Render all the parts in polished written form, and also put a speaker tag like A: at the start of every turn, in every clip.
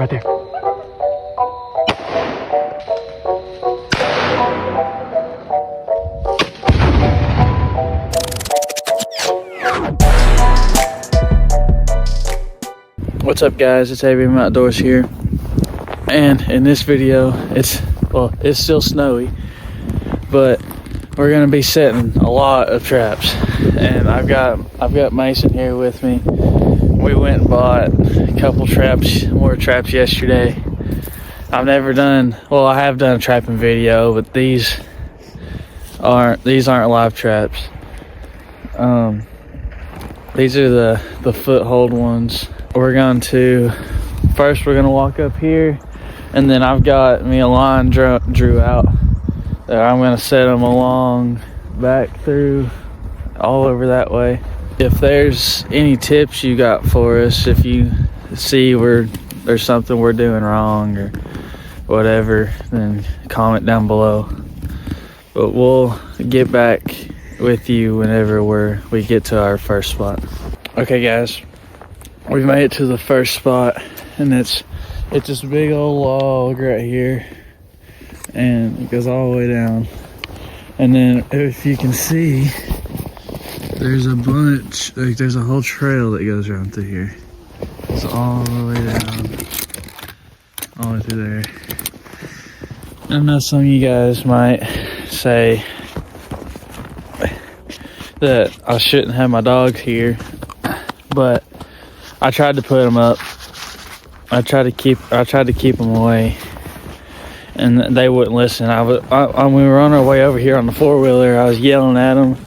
A: Right there. What's up, guys? It's ABM Outdoors here, and in this video it's still snowy, but we're gonna be setting a lot of traps. And I've got Mason here with me. We went and bought a couple more traps yesterday. I have done a trapping video, but these aren't live traps. These are the foothold ones. We're going to walk up here, and then I've got me a line drew out that I'm going to set them along back through all over that way. If there's any tips you got for us, if you see there's something we're doing wrong or whatever, then comment down below. But we'll get back with you whenever we get to our first spot. Okay, guys, we've made it to the first spot, and it's this big old log right here, and it goes all the way down. And then if you can see, there's a bunch, like there's a whole trail that goes around through here. It's all the way down, all the way through there. I know some of you guys might say that I shouldn't have my dogs here, but I tried to put them up. I tried to keep them away, and they wouldn't listen. When we were on our way over here on the four-wheeler, I was yelling at them,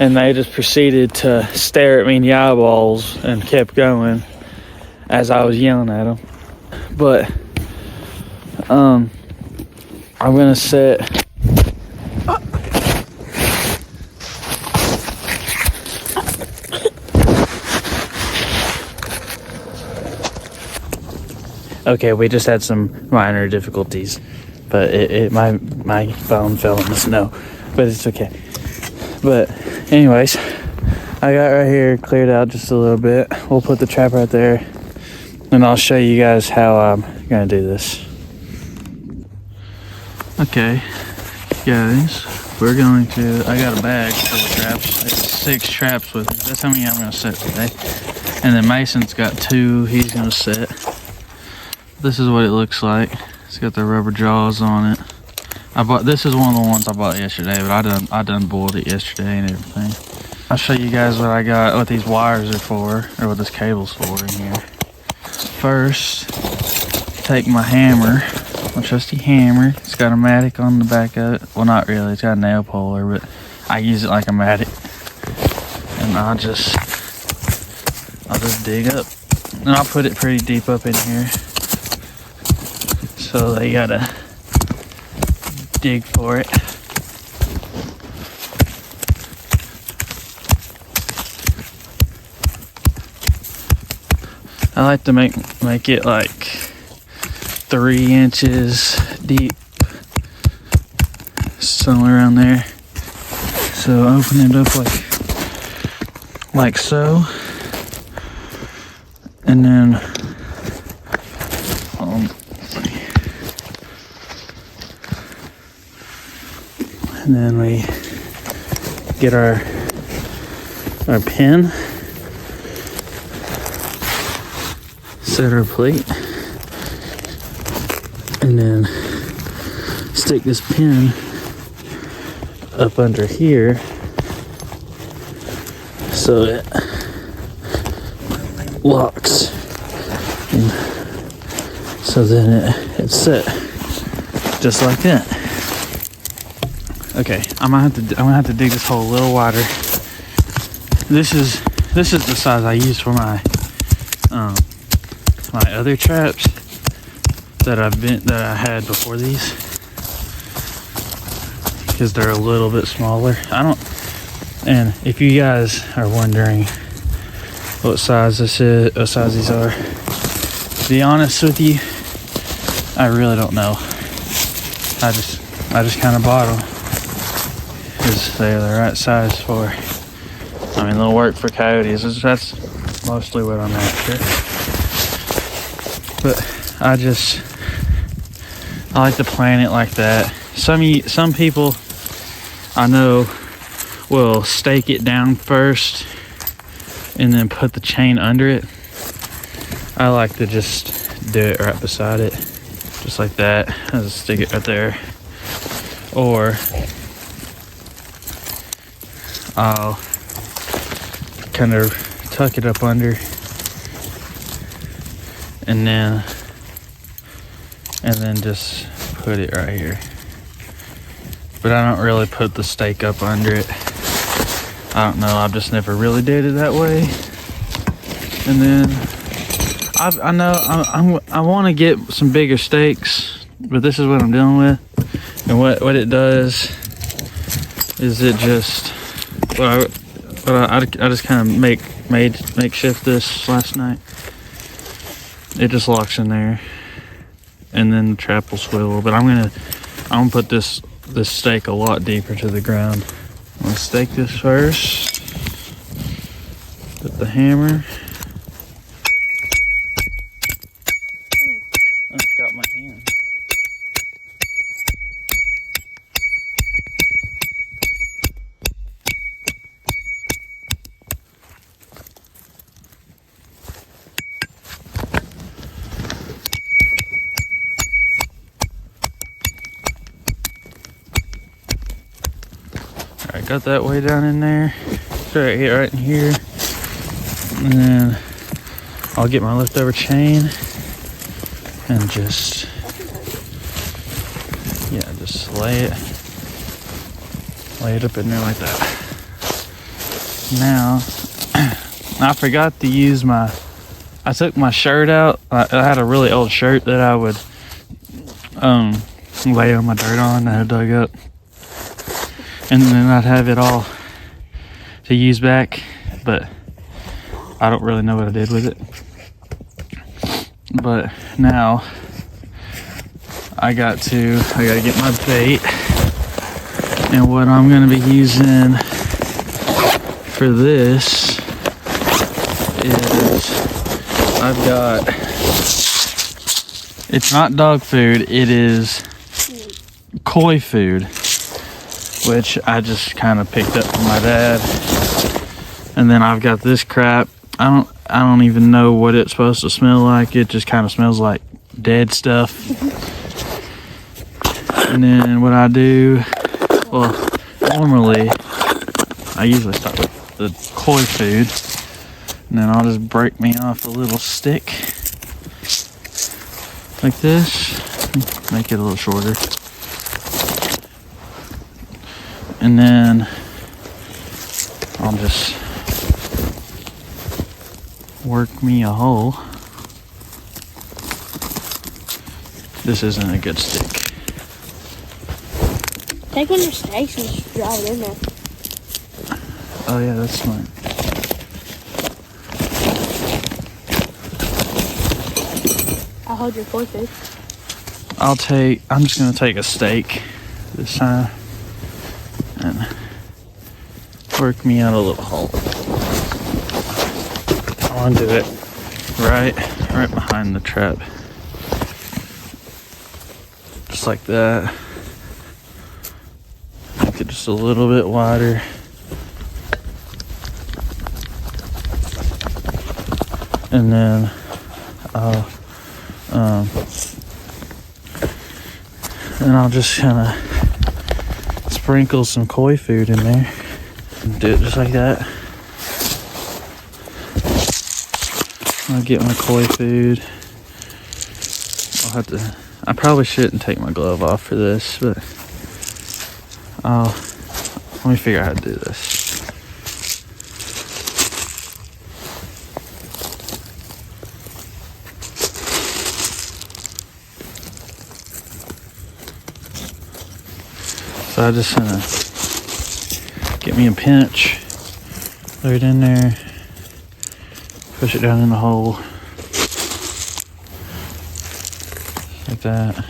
A: and they just proceeded to stare at me in the eyeballs and kept going as I was yelling at them. But I'm gonna set. Okay, we just had some minor difficulties, but my phone fell in the snow, but it's okay. But anyways, I got right here cleared out just a little bit. We'll put the trap right there, and I'll show you guys how I'm gonna do this. Okay, guys, I got a bag full of traps. It's 6 traps with it. That's how many I'm gonna set today. And then Mason's got 2 he's gonna set. This is what it looks like. It's got the rubber jaws on it. This is one of the ones I bought yesterday, but I done boiled it yesterday and everything. I'll show you guys what these wires are for, or what this cable's for in here. First, take my hammer, my trusty hammer. It's got a mattock on the back of it. Well, not really, it's got a nail puller, but I use it like a mattock. And I'll just dig up. And I'll put it pretty deep up in here, so they gotta dig for it. I like to make it like 3 inches deep, somewhere around there. So open it up like so, and then we get our pin, set our plate, and then stick this pin up under here so it locks, and so then it's set just like that. Okay, I'm gonna have to dig this hole a little wider. This is the size I use for my my other traps that I had before these, because they're a little bit smaller. And if you guys are wondering what size these are, to be honest with you, I really don't know. I just kind of bought them because they're the right size for. I mean, they'll work for coyotes. That's mostly what I'm after. But I like to plan it like that. Some people I know will stake it down first and then put the chain under it. I like to just do it right beside it, just like that. I just stick it right there, or I'll kind of tuck it up under and then just put it right here. But I don't really put the stake up under it. I don't know, I've just never really did it that way. And then I want to get some bigger stakes, but this is what I'm dealing with. And what it does is it just, I just kind of makeshift this last night. It just locks in there, and then the trap will swivel. But I'm gonna put this stake a lot deeper to the ground. I'm gonna stake this first. Put the hammer. Oh, got my hand. Alright, got that way down in there. It's right in here. And then I'll get my leftover chain and just lay it up in there like that. Now, I forgot to use I took my shirt out. I had a really old shirt that I would lay on my dirt on that I dug up. And then I'd have it all to use back, but I don't really know what I did with it. But now I gotta get my bait, and what I'm gonna be using for this is it's not dog food, it is koi food, which I just kind of picked up from my dad. And then I've got this crap. I don't even know what it's supposed to smell like. It just kind of smells like dead stuff. And then what I do, well, normally I usually start with the koi food, and then I'll just break me off a little stick like this, make it a little shorter. And then I'll just work me a hole. This isn't a good stick.
B: Take one of your steaks and just drive it in there.
A: Oh yeah, that's smart.
B: I'll hold your koi food.
A: I'm just gonna take a steak this time and work me out a little hole. I want to do it right behind the trap, just like that. Make it just a little bit wider. And then I'll just kind of sprinkle some koi food in there and do it just like that. I'll get my koi food. I probably shouldn't take my glove off for this, but let me figure out how to do this. So I just get me a pinch, throw it in there, push it down in the hole, like that.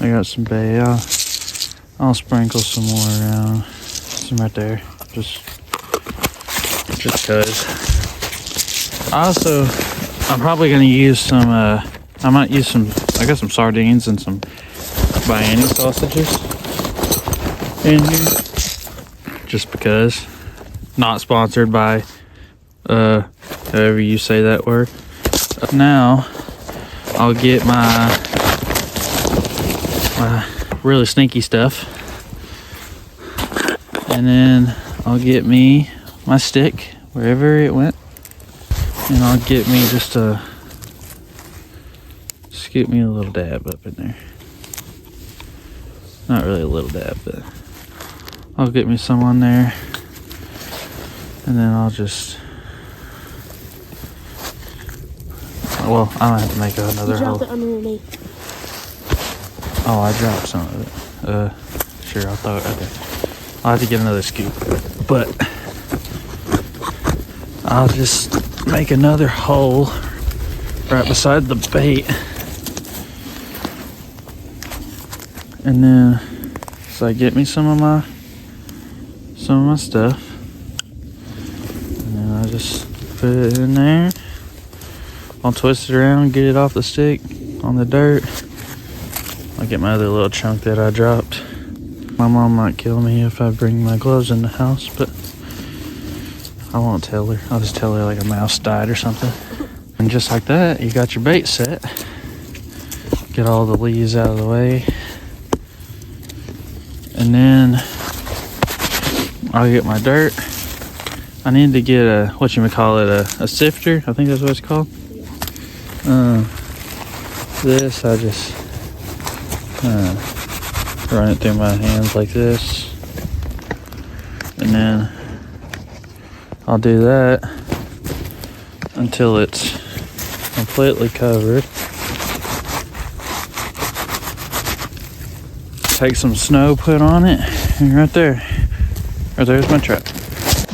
A: I got some bay. I'll sprinkle some more around. Some right there. Just just cause. I'm probably gonna use some, I might use some, I got some sardines and some Bianni sausages in here. Just because. Not sponsored by, however you say that word. Now, I'll get my really stinky stuff. And then I'll get me my stick, wherever it went. And I'll get me just scoop me a little dab up in there. Not really a little dab, but I'll get me some on there. And then I'll just, well, I don't have to make another hole.
B: Drop it underneath.
A: Oh, I dropped some of it. Sure, I'll throw it right there. I'll have to get another scoop. But I'll just make another hole right beside the bait. And then, so I get me some of my stuff. And then I just put it in there. I'll twist it around, get it off the stick on the dirt. I'll get my other little chunk that I dropped. My mom might kill me if I bring my gloves in the house, but I won't tell her. I'll just tell her like a mouse died or something. And just like that, you got your bait set. Get all the leaves out of the way. And then I'll get my dirt. I need to get a, a sifter. I think that's what it's called. This, I just run it through my hands like this. And then I'll do that until it's completely covered. Take some snow, put on it, and right there's my trap.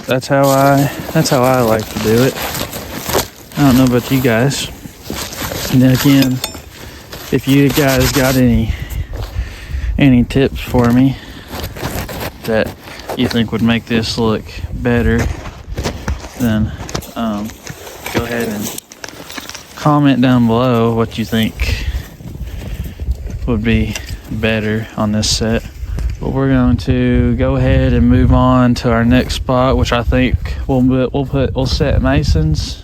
A: That's how I like to do it. I don't know about you guys. And then again, if you guys got any tips for me that you think would make this look better, then go ahead and comment down below what you think would be better on this set. But we're going to go ahead and move on to our next spot, which I think we'll set Mason's,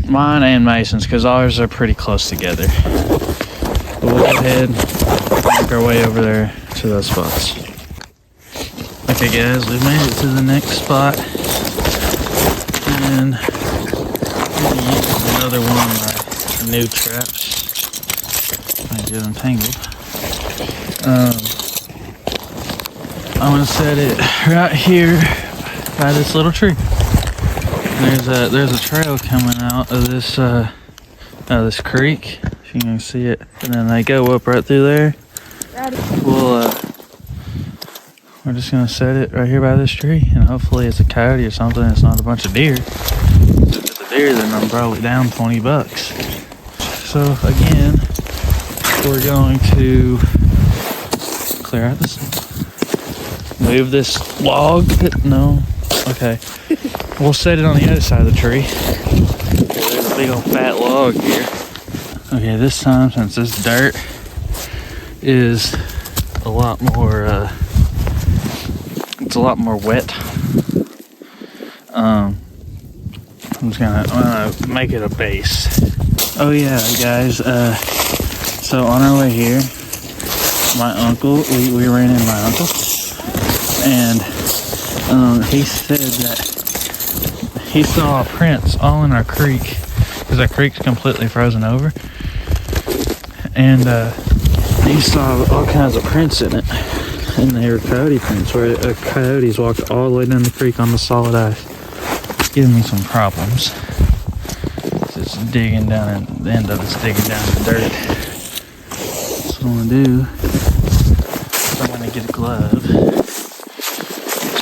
A: mine and Mason's, because ours are pretty close together. But we'll go ahead and make our way over there to those spots. Okay guys, we've made it to the next spot, and I'm going to use another one of my new traps. I get them tangled. I'm gonna set it right here by this little tree. There's a trail coming out of this creek, if you can see it, and then they go up right through there. We're just gonna set it right here by this tree, and hopefully it's a coyote or something. It's not a bunch of deer. If it's a deer, then I'm probably down $20. So again, we're going to clear out this, move this log. No, okay. We'll set it on the other side of the tree. There's a big old fat log here. Okay, this time, since this dirt is a lot more, it's a lot more wet, I'm gonna make it a base. Oh yeah, guys, so on our way here, my uncle, we ran into my uncle, and he said that he saw prints all in our creek, because our creek's completely frozen over, and he saw all kinds of prints in it, and they were coyote prints, where coyotes walked all the way down the creek on the solid ice. It's giving me some problems. It's digging down, and the end of it's digging down the dirt. So what I'm gonna do is I'm gonna get a glove.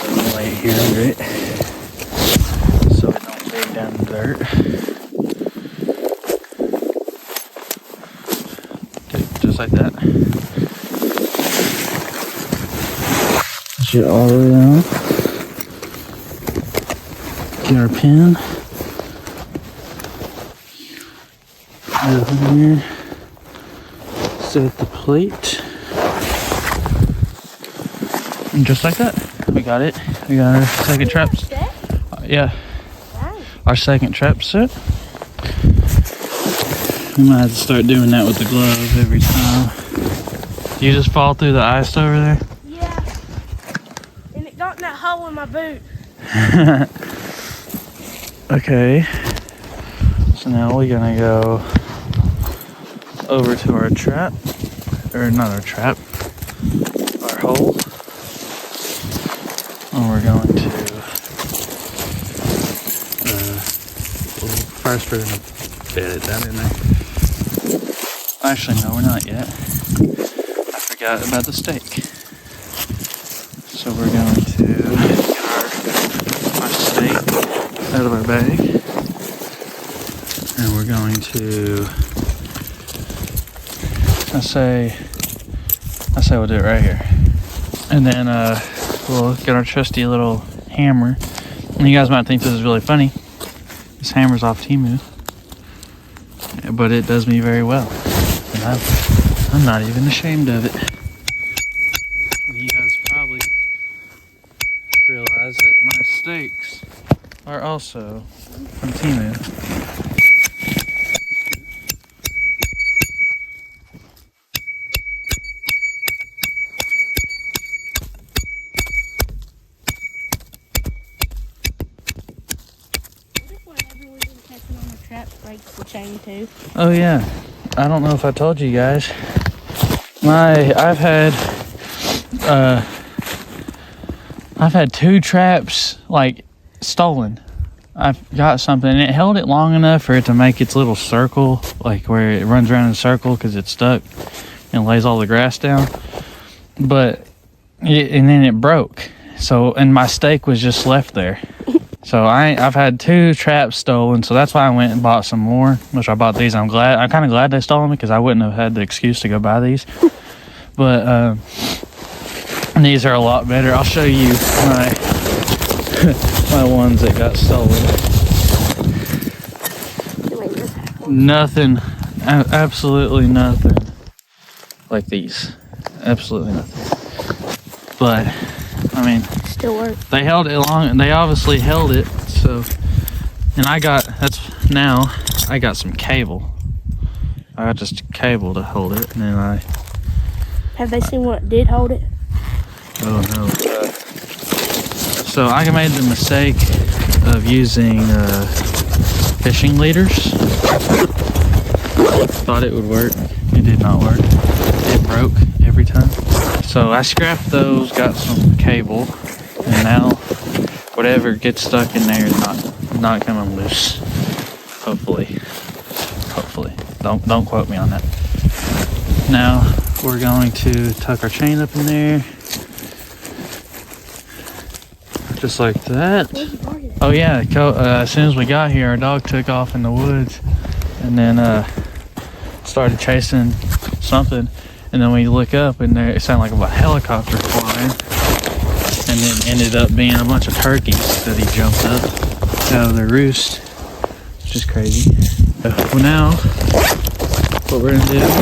A: I'm gonna lay it here under it so it don't dig down the dirt. Okay, just like that. Push it all the way down. Get our pin. Over here. Set the plate. And just like that, we got it. We got our second trap. Yeah. Our second trap set. We might have to start doing that with the glove every time. You just fall through the ice over there?
B: Yeah. And it got in that hole in my boot.
A: Okay. So now we're gonna go over to our trap. Or not our trap. Our hole. And we're going to first we're gonna bed it down in there. Actually, no, we're not yet. I forgot about the steak. So we're going to get our steak out of our bag. And we're going to, I say we'll do it right here. And then we'll get our trusty little hammer. And you guys might think this is really funny. This hammer's off Temu. But it does me very well. And I'm not even ashamed of it. You guys probably realize that my steaks are also from Temu.
B: Chain too.
A: Oh yeah, I don't know if I told you guys. I've had 2 traps like stolen. I've got something and it held it long enough for it to make its little circle, like where it runs around in a circle because it's stuck and lays all the grass down. And then it broke. So, and my steak was just left there. So I've had 2 traps stolen, so that's why I went and bought some more, which I bought these. I'm kind of glad they stole them because I wouldn't have had the excuse to go buy these. But these are a lot better. I'll show you my my ones that got stolen. Nothing, absolutely nothing like these. Absolutely nothing. But I mean,
B: still work.
A: They held it long, and they obviously held it. So, and I got some cable. I got just cable to hold it, and then
B: Have they seen what did hold it?
A: Oh no. So I made the mistake of using fishing leaders. Thought it would work. It did not work. It broke every time. So I scrapped those, got some cable, and now whatever gets stuck in there is not coming loose. Hopefully. Don't quote me on that. Now we're going to tuck our chain up in there. Just like that. Oh yeah, as soon as we got here, our dog took off in the woods and then started chasing something. And then we look up and there it sounded like a helicopter flying. And then ended up being a bunch of turkeys that he jumped up out of their roost. It's just crazy. Well, now what we're gonna do is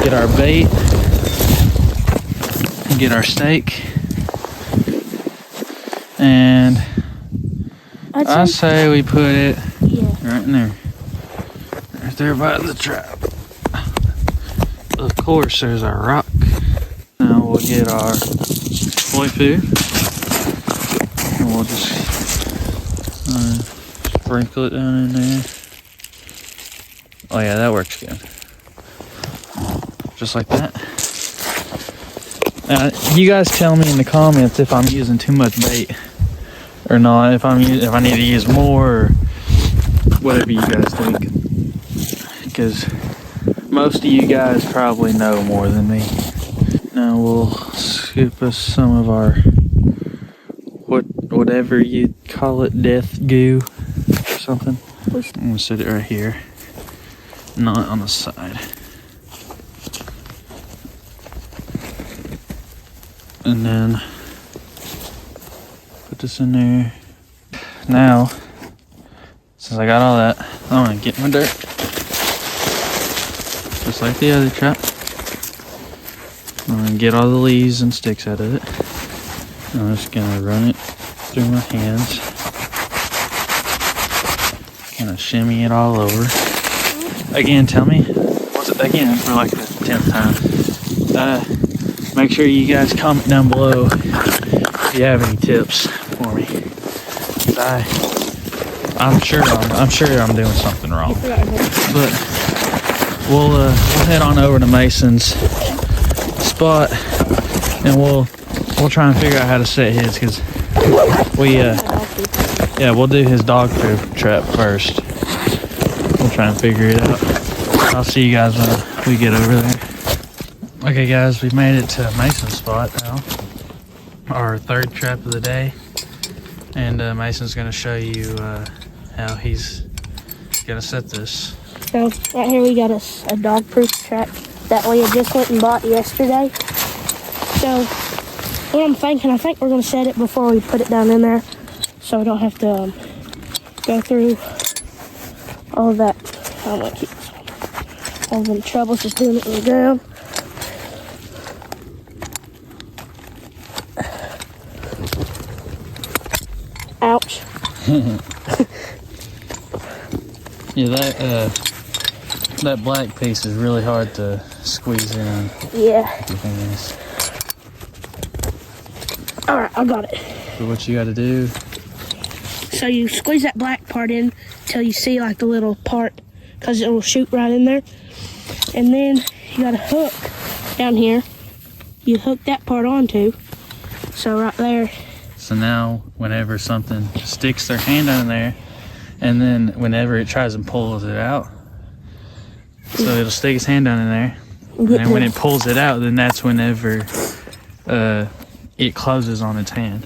A: get our bait and get our steak. And I say we put it right in there. Right there by the trap. Of course, there's our rock. Now we'll get our tofu. And we'll just sprinkle it down in there. Oh yeah, that works good. Just like that. Now, you guys tell me in the comments if I'm using too much bait or not. If I need to use more or whatever you guys think. Because most of you guys probably know more than me. Now we'll scoop us some of our whatever you call it, death goo or something. I'm gonna set it right here, not on the side. And then put this in there. now, since I got all that, I'm gonna get my dirt. Just like the other trap. I'm gonna get all the leaves and sticks out of it. I'm just gonna run it through my hands. Gonna shimmy it all over. Again, tell me, what's it again for like the 10th time. Make sure you guys comment down below if you have any tips for me. I'm sure I'm doing something wrong. But we'll head on over to Mason's spot and we'll try and figure out how to set his, because we'll do his dog proof trap first. We'll try and figure it out. I'll see you guys when we get over there. Okay guys, we made it to Mason's spot now. Our third trap of the day. And Mason's gonna show you how he's gonna set this.
B: So right here we got us a dog proof trap that we had just went and bought yesterday. So what I'm thinking, I think we're gonna set it before we put it down in there, so we don't have to go through all of that. I don't want to keep all them troubles just doing it on the ground. Ouch.
A: Yeah, that black piece is really hard to squeeze in.
B: Yeah.
A: Is.
B: All right, I got it.
A: So what you got to do?
B: So you squeeze that black part in till you see like the little part, because it will shoot right in there. And then you got a hook down here. You hook that part onto. So right there.
A: So now whenever something sticks their hand in there, and then whenever it tries and pulls it out, so it'll stick its hand down in there, and then when it pulls it out, then that's whenever it closes on its hand,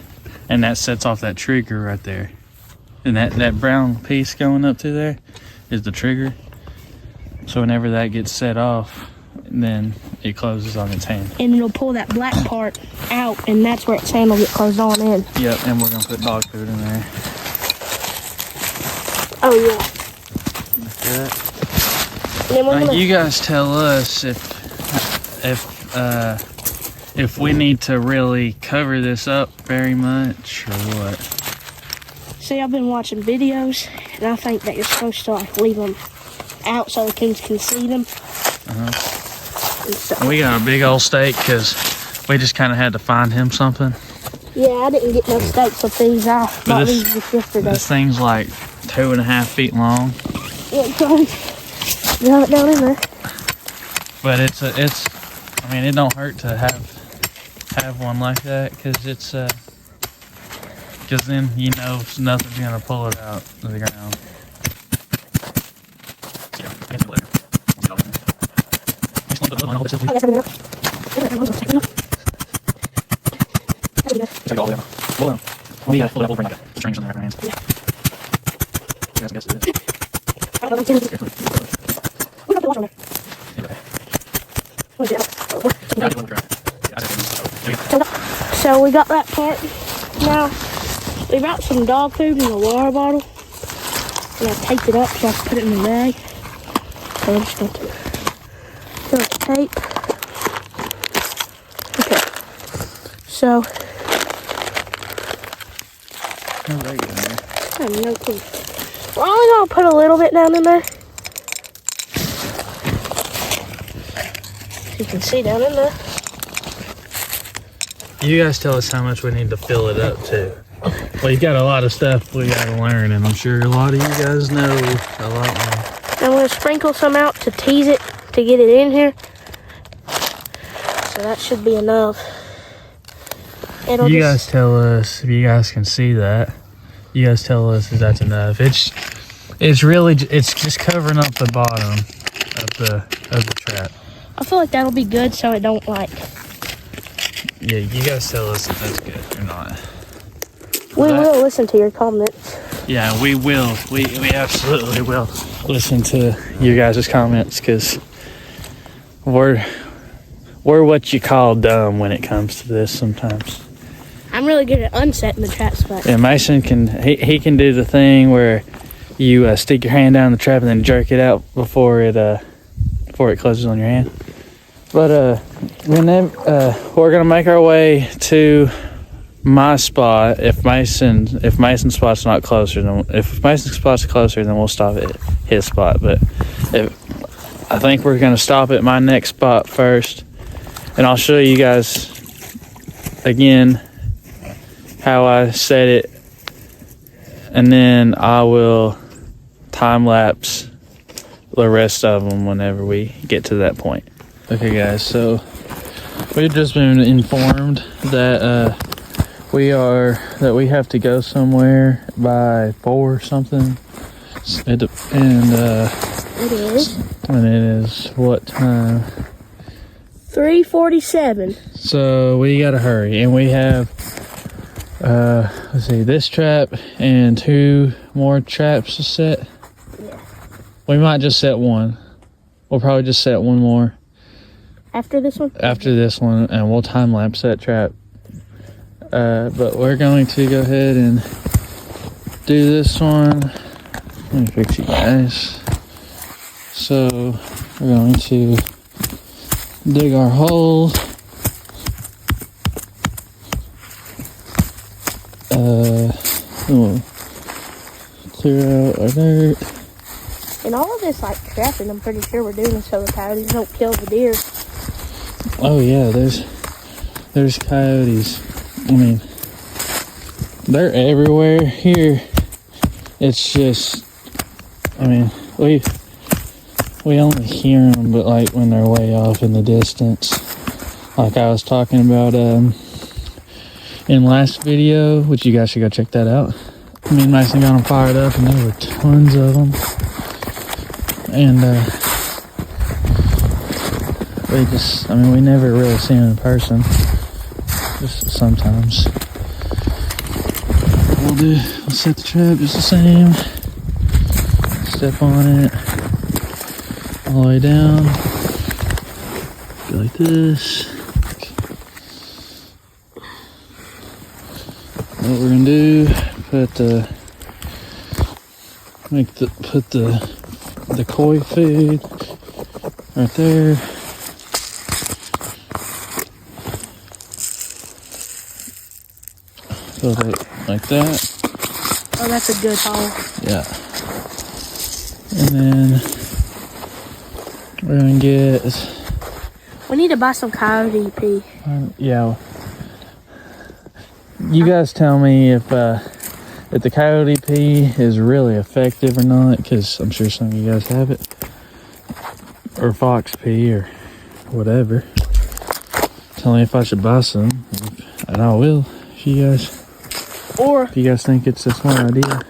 A: and that sets off that trigger right there. And that brown piece going up to there is the trigger. So whenever that gets set off, then it closes on its hand.
B: And it'll pull that black part out, and that's where its hand will get closed on in.
A: Yep, and we're gonna put dog food in there.
B: Oh yeah.
A: Like that.
B: And then we're
A: Now,
B: gonna,
A: you guys tell us if we need to really cover this up very much or what.
B: see, I've been watching videos, and I think that you're supposed to like leave them out so the kids can see them. So,
A: We got a big old steak because we just kind of had to find him something.
B: yeah, I didn't get no steaks with these. I bought these just yesterday.
A: This thing's like 2.5 feet long.
B: Yeah, Johnny, you have it down in there.
A: But I mean, it don't hurt to have one like that, because then you know nothing's gonna pull it out of the ground. We gotta pull it up over like a string on the hands.
B: So we got that part. Now we brought some dog food in a water bottle. And I taped it up so I can put it in the bag. So I'm just going to put the tape. Okay. So I have no clue. We're only gonna put a little bit down in there. You can see down in there.
A: You guys tell us how much we need to fill it up to. We've got a lot of stuff we gotta learn, and I'm sure a lot of you guys know a lot more.
B: I'm gonna sprinkle some out to tease it, to get it in here. So that should be enough.
A: You guys tell us if you guys can see that. You guys tell us if that's enough. It's just covering up the bottom of the trap.
B: I feel like that'll be good, so it don't like.
A: Yeah, you guys tell us if that's good or not.
B: We will listen to your comments.
A: Yeah, we will. We absolutely will listen to you guys' comments, because we're what you call dumb when it comes to this sometimes.
B: I'm really good at unsetting the traps, but
A: Yeah, Mason can he can do the thing where you stick your hand down the trap and then jerk it out before it closes on your hand. But we're gonna make our way to my spot. If Mason's spot's not closer, if Mason's spot's closer, then we'll stop at his spot. But I think we're gonna stop at my next spot first, and I'll show you guys again how I set it, and then I will time lapse the rest of them whenever we get to that point. Okay guys, so we've just been informed that we have to go somewhere by 4 something, and it is what time?
B: 3:47.
A: So we gotta hurry, and we have let's see, this trap and 2 more traps to set.
B: Yeah.
A: We might just set one. We'll probably just set one more
B: After this one?
A: after this one, and we'll time lapse that trap. But we're going to go ahead and do this one. Let me fix you guys. So we're going to dig our hole. We'll clear out our dirt.
B: And all of this, like, trapping, I'm pretty sure we're doing this so the coyotes don't kill the deer.
A: Oh yeah, there's coyotes. I mean, they're everywhere here. It's just, I mean, we only hear them, but like when they're way off in the distance. Like I was talking about in last video, which you guys should go check that out. Me and Mason got them fired up, and there were tons of them. And we never really see them in person. Just sometimes. We'll set the trap just the same. Step on it. All the way down. Go like this. What we're gonna do, put the koi food right there. Build it like that.
B: Oh, that's a good hole.
A: Yeah. And then we're gonna get.
B: We need to buy some coyote pee.
A: Yeah. You guys tell me if the coyote pee is really effective or not, because I'm sure some of you guys have it, or fox pee or whatever. Tell me if I should buy some, and I will. If you guys think it's a smart idea.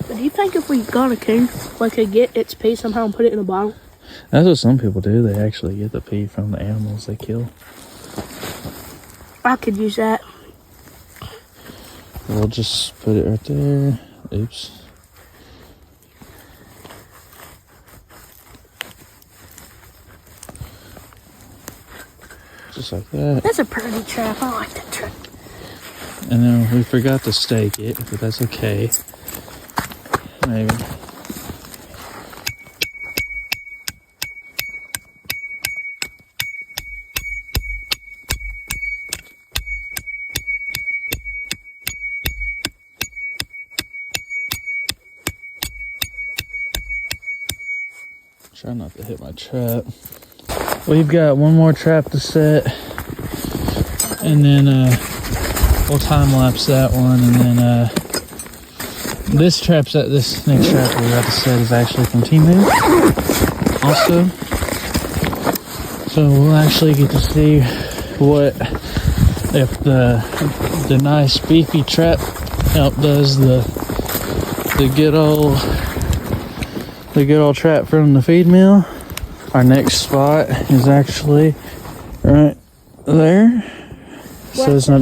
B: Do you think if we got a coon, we could get its pee somehow and put it in a bottle?
A: That's what some people do. They actually get the pee from the animals they kill.
B: I could use that.
A: We'll just put it right there. Oops. Just like that.
B: That's a pretty trap. I like that trap.
A: And then we forgot to stake it, but that's okay. Maybe. Try not to hit my trap. We've got one more trap to set, and then we'll time lapse that one, and then this next trap we're about to set is actually from Timu also. So we'll actually get to see if the nice beefy trap outdoes the good old trap from the feed mill. Our next spot is actually right there. So it's not.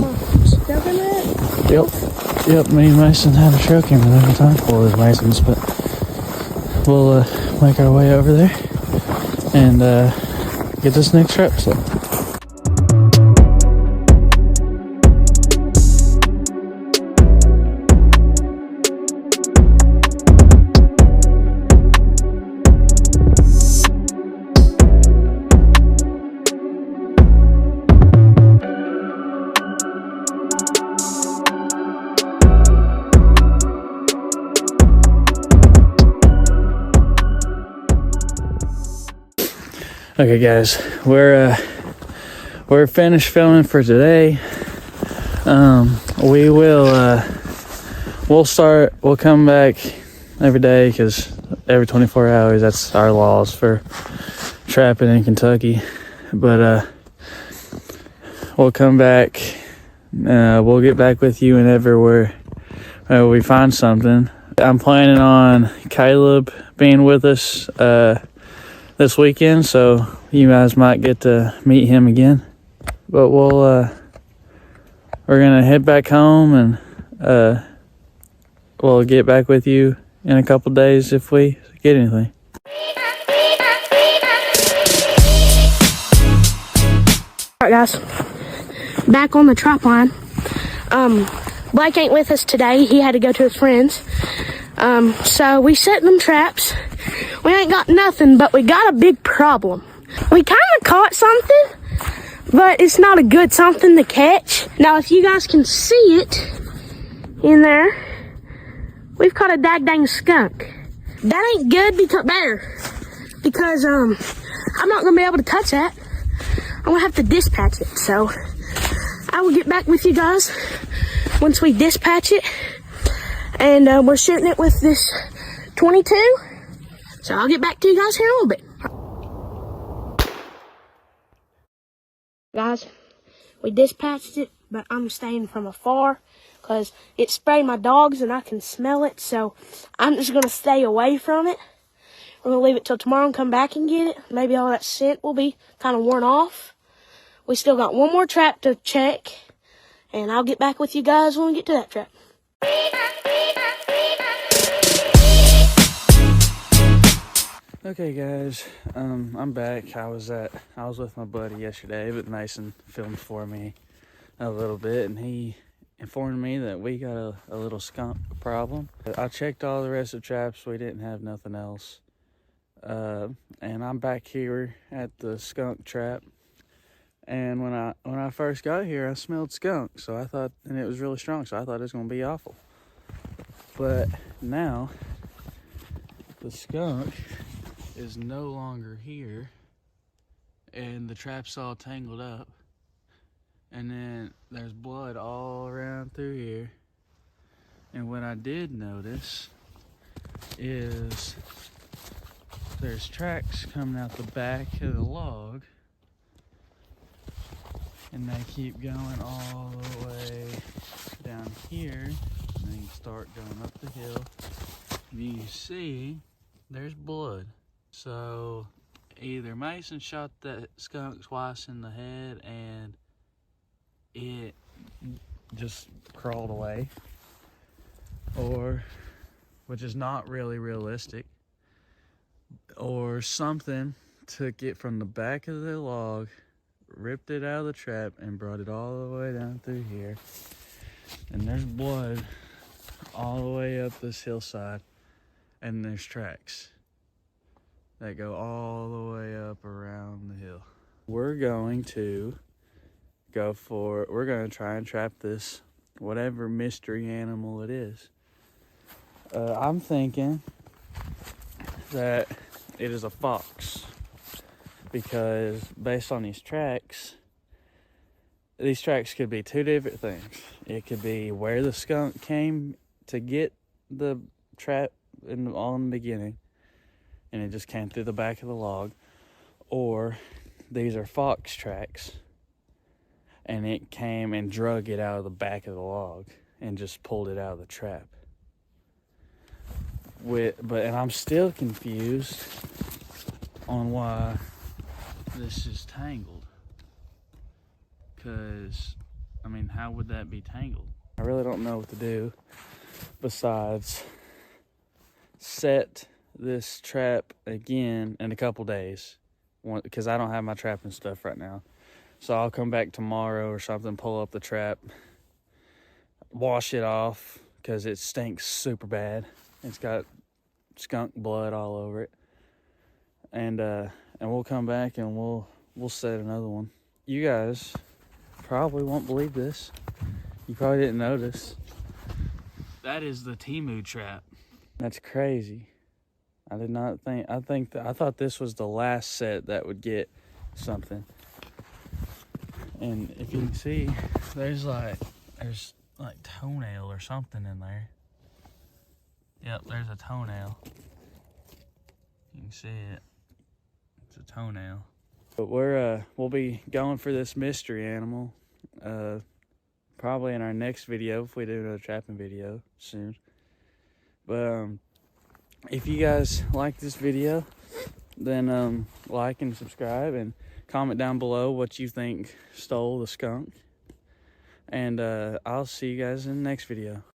A: Yep. Me and Mason have a trail camera the whole time. Well, it's Mason's, but we'll make our way over there and get this next trap set. Okay, guys, we're finished filming for today. We'll come back every day, because every 24 hours, that's our laws for trapping in Kentucky. But we'll come back. We'll get back with you whenever we find something. I'm planning on Caleb being with us this weekend, so you guys might get to meet him again. But we're gonna head back home, and we'll get back with you in a couple days if we get anything.
B: Alright, guys, back on the trap line. Blake ain't with us today. He had to go to his friends. So we set them traps. We ain't got nothing, but we got a big problem. We kind of caught something, but it's not a good something to catch. Now, if you guys can see it in there, we've caught a dang skunk. That ain't good because I'm not gonna be able to touch that. I'm gonna have to dispatch it. So I will get back with you guys once we dispatch it. And we're shooting it with this 22. So I'll get back to you guys here in a little bit. Guys, we dispatched it, but I'm staying from afar because it sprayed my dogs and I can smell it. So I'm just going to stay away from it. We're going to leave it till tomorrow and come back and get it. Maybe all that scent will be kind of worn off. We still got one more trap to check. And I'll get back with you guys when we get to that trap.
A: Okay, guys, I'm back. I was with my buddy yesterday, but Mason filmed for me a little bit, and he informed me that we got a little skunk problem. I checked all the rest of the traps. We didn't have nothing else. And I'm back here at the skunk trap. And when I first got here, I smelled skunk, so I thought, and it was really strong, so I thought it was going to be awful. But now, the skunk is no longer here, and the trap's all tangled up, and then there's blood all around through here. And what I did notice is there's tracks coming out the back of the log, and they keep going all the way down here, and then start going up the hill. You see there's blood. So either Mason shot that skunk twice in the head and it just crawled away, or, which is not really realistic, or something took it from the back of the log, ripped it out of the trap, and brought it all the way down through here. And there's blood all the way up this hillside, and there's tracks that go all the way up around the hill. We're going to try and trap this, whatever mystery animal it is. I'm thinking that it is a fox, because based on these tracks could be two different things. It could be where the skunk came to get the trap in the beginning, and it just came through the back of the log, or these are fox tracks, and it came and drug it out of the back of the log and just pulled it out of the trap. And I'm still confused on why this is tangled, because, I mean, how would that be tangled? I really don't know what to do besides set this trap again in a couple days, because I don't have my trapping stuff right now. So I'll come back tomorrow or something, pull up the trap, wash it off, because it stinks super bad. It's got skunk blood all over it. And we'll come back and we'll set another one. You guys probably won't believe this. You probably didn't notice. That is the Temu trap. That's crazy. I did not think. I thought this was the last set that would get something. And if you can see, there's like toenail or something in there. Yep, there's a toenail. You can see it. It's a toenail. But we'll be going for this mystery animal. Probably in our next video if we do another trapping video soon. But if you guys like this video, then like and subscribe and comment down below what you think stole the skunk. And I'll see you guys in the next video.